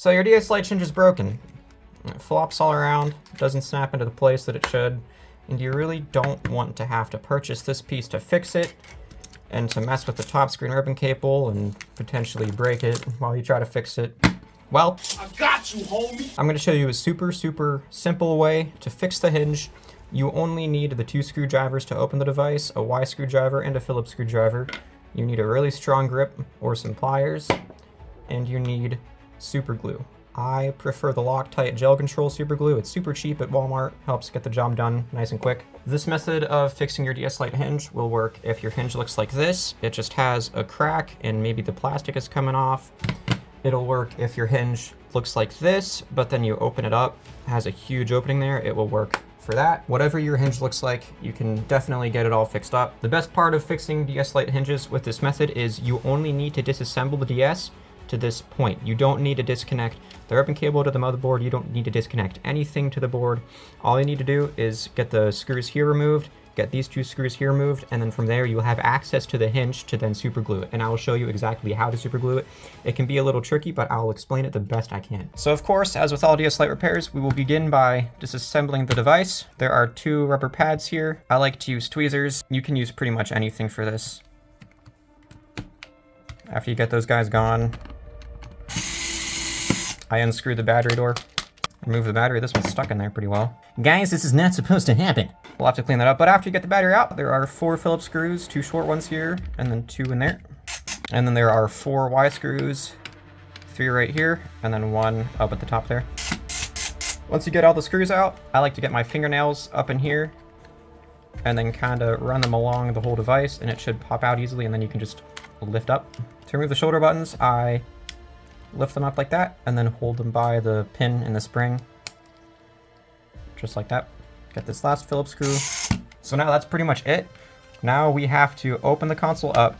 So your DS Lite hinge is broken. It flops all around, doesn't snap into the place that it should, and you really don't want to have to purchase this piece to fix it and to mess with the top screen ribbon cable and potentially break it while you try to fix it. Well, I got you, homie. I'm going to show you a super simple way to fix the hinge. You only need the 2 screwdrivers to open the device, a Y screwdriver and a Phillips screwdriver. You need a really strong grip or some pliers, and you need super glue. I prefer the Loctite gel control super glue. It's super cheap at Walmart, helps get the job done nice and quick. This method of fixing your DS Lite hinge will work if your hinge looks like this. It just has a crack and maybe the plastic is coming off. It'll work if your hinge looks like this, but then you open it up, it has a huge opening there. It will work for that. Whatever your hinge looks like, you can definitely get it all fixed up. The best part of fixing DS Lite hinges with this method is you only need to disassemble the DS to this point. You don't need to disconnect the ribbon cable to the motherboard. You don't need to disconnect anything to the board. All you need to do is get the screws here removed, get these 2 screws here removed, and then from there you'll have access to the hinge to then super glue it. And I will show you exactly how to super glue it. It can be a little tricky, but I'll explain it the best I can. So of course, as with all DS Lite repairs, we will begin by disassembling the device. There are 2 rubber pads here. I like to use tweezers. You can use pretty much anything for this. After you get those guys gone, I unscrew the battery door, remove the battery. This one's stuck in there pretty well. Guys, this is not supposed to happen. We'll have to clean that up, but after you get the battery out, there are 4 Phillips screws, 2 short ones here, and then 2 in there. And then there are 4 Y screws, 3 right here, and then 1 up at the top there. Once you get all the screws out, I like to get my fingernails up in here, and then kind of run them along the whole device, and it should pop out easily, and then you can just lift up. To remove the shoulder buttons, I lift them up like that, and then hold them by the pin in the spring. Just like that. Get this last Phillips screw. So now that's pretty much it. Now we have to open the console up.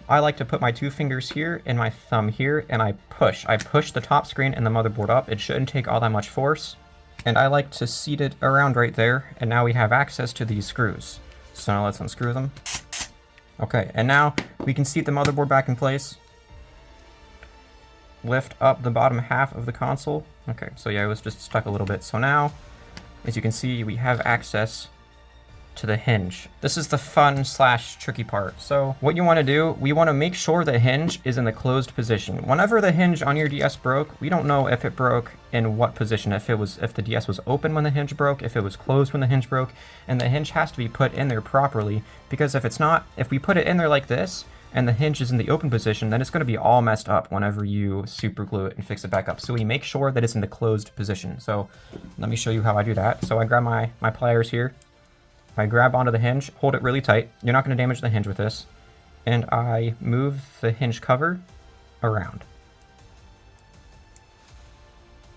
I like to put my 2 fingers here and my thumb here, and I push. I push the top screen and the motherboard up. It shouldn't take all that much force. And I like to seat it around right there, and now we have access to these screws. So now let's unscrew them. Okay, and now we can seat the motherboard back in place. Lift up the bottom half of the console. Okay, so yeah, it was just stuck a little bit. So now, as you can see, we have access to the hinge. This is the fun / tricky part. So what you want to do, we want to make sure the hinge is in the closed position. Whenever the hinge on your DS broke, we don't know if it broke in what position, if the DS was open when the hinge broke, if it was closed when the hinge broke, and the hinge has to be put in there properly, because if it's not, if we put it in there like this, and the hinge is in the open position, then it's going to be all messed up whenever you super glue it and fix it back up. So we make sure that it's in the closed position. So let me show you how I do that. So I grab my pliers here. I grab onto the hinge, hold it really tight. You're not going to damage the hinge with this. And I move the hinge cover around.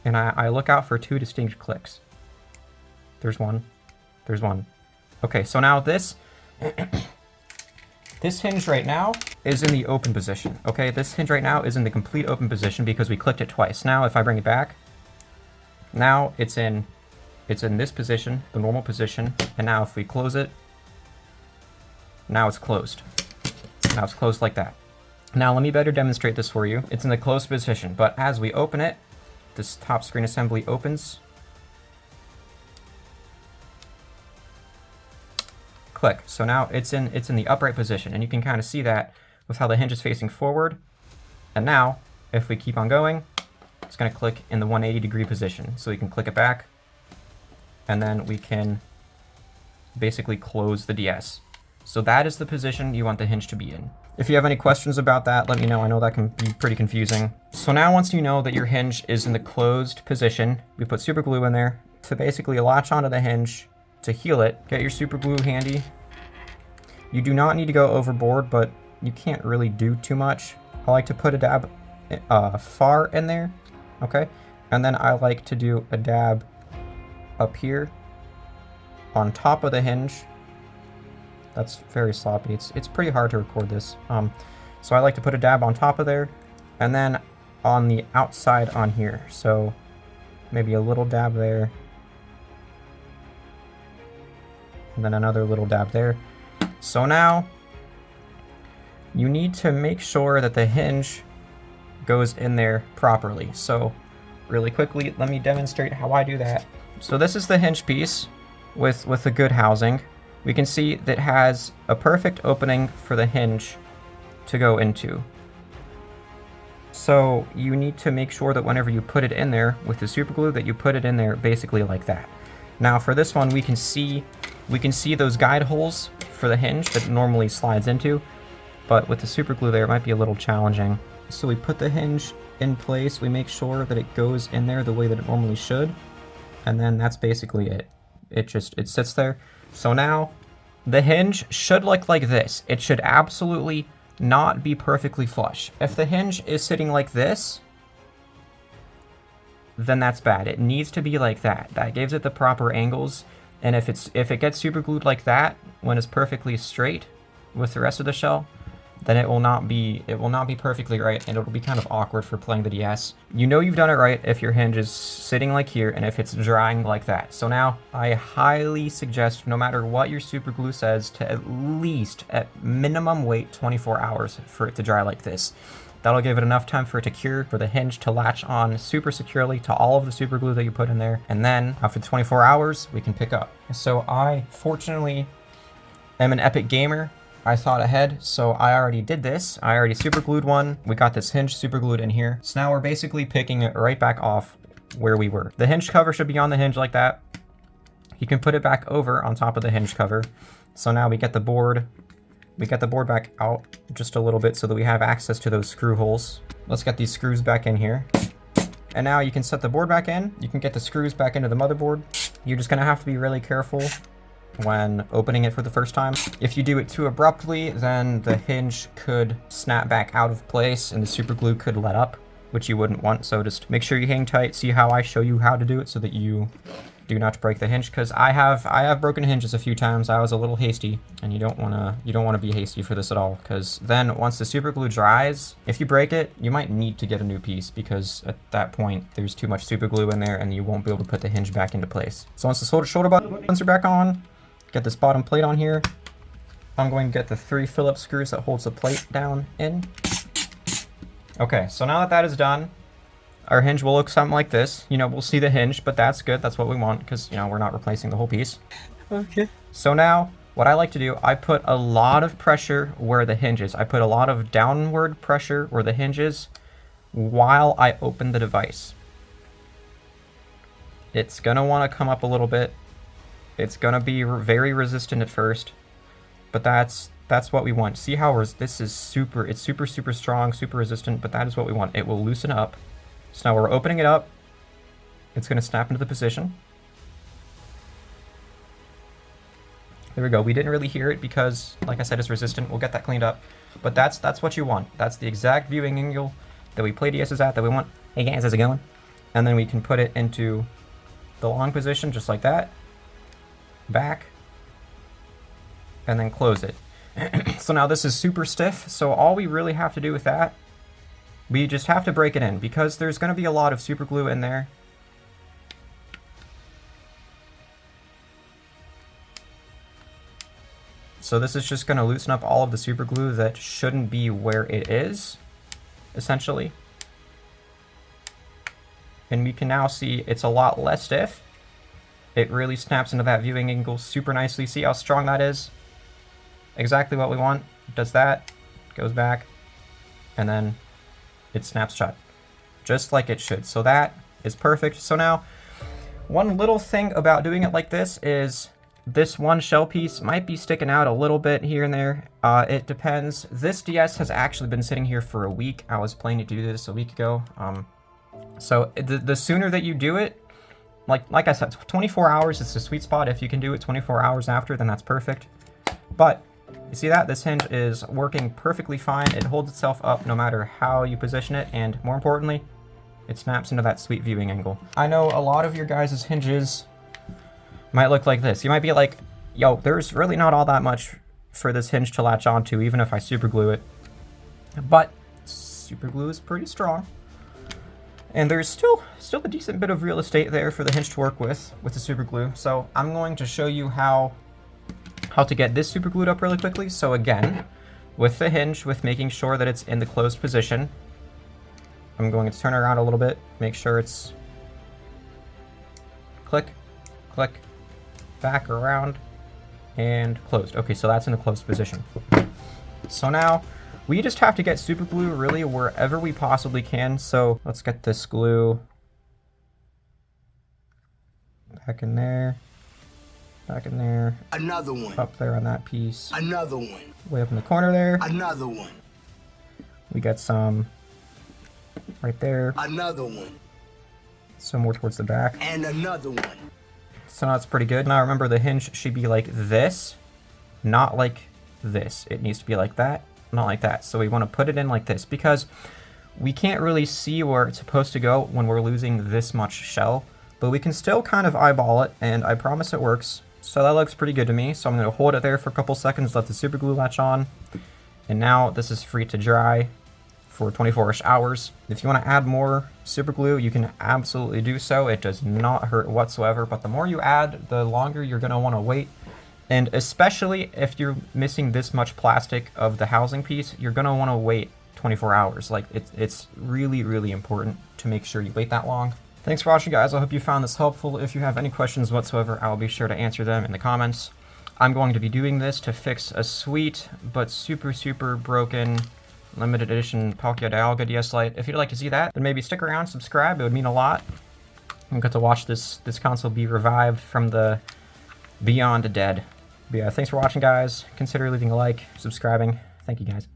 And I look out for 2 distinct clicks. There's one. There's one. Okay, so now this... This hinge right now is in the open position, okay? This hinge right now is in the complete open position because we clicked it twice. Now, if I bring it back, now it's in this position, the normal position, and now if we close it, now it's closed. Now it's closed like that. Now let me better demonstrate this for you. It's in the closed position, but as we open it, this top screen assembly opens. Click. So now it's in the upright position, and you can kind of see that with how the hinge is facing forward. And now, if we keep on going, it's going to click in the 180-degree position. So we can click it back, and then we can basically close the DS. So that is the position you want the hinge to be in. If you have any questions about that, let me know. I know that can be pretty confusing. So now once you know that your hinge is in the closed position, we put super glue in there to basically latch onto the hinge. To heal it, get your super glue handy. You do not need to go overboard, but you can't really do too much. I like to put a dab far in there, okay? And then I like to do a dab up here on top of the hinge. That's very sloppy. It's pretty hard to record this. So I like to put a dab on top of there, and then on the outside on here. So maybe a little dab there. And then another little dab there. So now you need to make sure that the hinge goes in there properly. So really quickly, let me demonstrate how I do that. So this is the hinge piece with a good housing. We can see that it has a perfect opening for the hinge to go into. So you need to make sure that whenever you put it in there with the super glue, that you put it in there basically like that. Now for this one, we can see those guide holes for the hinge that it normally slides into, but with the super glue there, it might be a little challenging. So we put the hinge in place, we make sure that it goes in there the way that it normally should, and then that's basically it. It sits there. So now the hinge should look like this. It should absolutely not be perfectly flush. If the hinge is sitting like this, then that's bad. It needs to be like that. That gives it the proper angles. And if it gets super glued like that when it's perfectly straight with the rest of the shell, then it will not be perfectly right, and it'll be kind of awkward for playing the DS. You know you've done it right if your hinge is sitting like here and if it's drying like that. So now I highly suggest, no matter what your super glue says, to at minimum wait 24 hours for it to dry like this. That'll give it enough time for it to cure, for the hinge to latch on super securely to all of the super glue that you put in there, and then after 24 hours we can pick up. So I fortunately am an epic gamer. I thought ahead, so I already did this. I already super glued one. We got this hinge super glued in here. So now we're basically picking it right back off where we were. The hinge cover should be on the hinge like that. You can put it back over on top of the hinge cover. So now we get the board. We get the board back out just a little bit so that we have access to those screw holes. Let's get these screws back in here. And now you can set the board back in. You can get the screws back into the motherboard. You're just gonna have to be really careful when opening it for the first time. If you do it too abruptly, then the hinge could snap back out of place and the super glue could let up, which you wouldn't want. So just make sure you hang tight, see how I show you how to do it so that you do not break the hinge, because I have broken hinges a few times. I was a little hasty, and you don't wanna be hasty for this at all, because then once the super glue dries, if you break it, you might need to get a new piece, because at that point there's too much super glue in there and you won't be able to put the hinge back into place. So once the shoulder buttons are back on, get this bottom plate on here. I'm going to get the 3 Phillips screws that holds the plate down in. Okay, so now that that is done, our hinge will look something like this. You know, we'll see the hinge, but that's good. That's what we want, because, you know, we're not replacing the whole piece. Okay. So now, what I like to do, I put a lot of pressure where the hinge is. I put a lot of downward pressure where the hinge is while I open the device. It's going to want to come up a little bit. It's gonna be very resistant at first, but that's what we want. See how this is super strong, super resistant, but that is what we want. It will loosen up. So now we're opening it up. It's gonna snap into the position. There we go. We didn't really hear it because, like I said, it's resistant. We'll get that cleaned up, but that's what you want. That's the exact viewing angle that we play DSs at, that we want. Hey guys, how's it going? And then we can put it into the long position just like that. Back, and then close it. So now this is super stiff, so all we really have to do with that, we just have to break it in, because there's going to be a lot of super glue in there. So this is just going to loosen up all of the super glue that shouldn't be where it is, essentially. And we can now see it's a lot less stiff. It really snaps into that viewing angle super nicely. See how strong that is? Exactly what we want. It does that, goes back, and then it snaps shut. Just like it should. So that is perfect. So now, one little thing about doing it like this is this one shell piece might be sticking out a little bit here and there. It depends. This DS has actually been sitting here for a week. I was planning to do this a week ago. So the sooner that you do it, like I said, 24 hours is the sweet spot. If you can do it 24 hours after, then that's perfect. But you see that? This hinge is working perfectly fine. It holds itself up no matter how you position it, and more importantly, it snaps into that sweet viewing angle. I know a lot of your guys' hinges might look like this. You might be like, yo, there's really not all that much for this hinge to latch onto, even if I super glue it. But super glue is pretty strong. And there's still a decent bit of real estate there for the hinge to work with the super glue. So I'm going to show you how to get this super glued up really quickly. So again, with the hinge, with making sure that it's in the closed position, I'm going to turn it around a little bit, make sure it's click, click, back around, and closed. Okay, so that's in the closed position. So now we just have to get super glue really wherever we possibly can. So let's get this glue back in there, back in there. Another one. Up there on that piece. Another one. Way up in the corner there. Another one. We got some right there. Another one. Some more towards the back. And another one. So now it's pretty good. Now remember, the hinge should be like this, not like this. It needs to be like that, not like that. So we want to put it in like this because we can't really see where it's supposed to go when we're losing this much shell, but we can still kind of eyeball it, and I promise it works. So that looks pretty good to me. So I'm going to hold it there for a couple seconds, let the super glue latch on, and now this is free to dry for 24-ish hours. If you want to add more super glue, you can absolutely do so. It does not hurt whatsoever, but the more you add, the longer you're going to want to wait. And especially if you're missing this much plastic of the housing piece, you're going to want to wait 24 hours. Like, it's really, really important to make sure you wait that long. Thanks for watching, guys. I hope you found this helpful. If you have any questions whatsoever, I'll be sure to answer them in the comments. I'm going to be doing this to fix a sweet but super, super broken limited edition Palkia Dialga DS Lite. If you'd like to see that, then maybe stick around, subscribe. It would mean a lot. I'm going to watch this console be revived from the beyond dead. But yeah, thanks for watching, guys. Consider leaving a like, subscribing. Thank you, guys.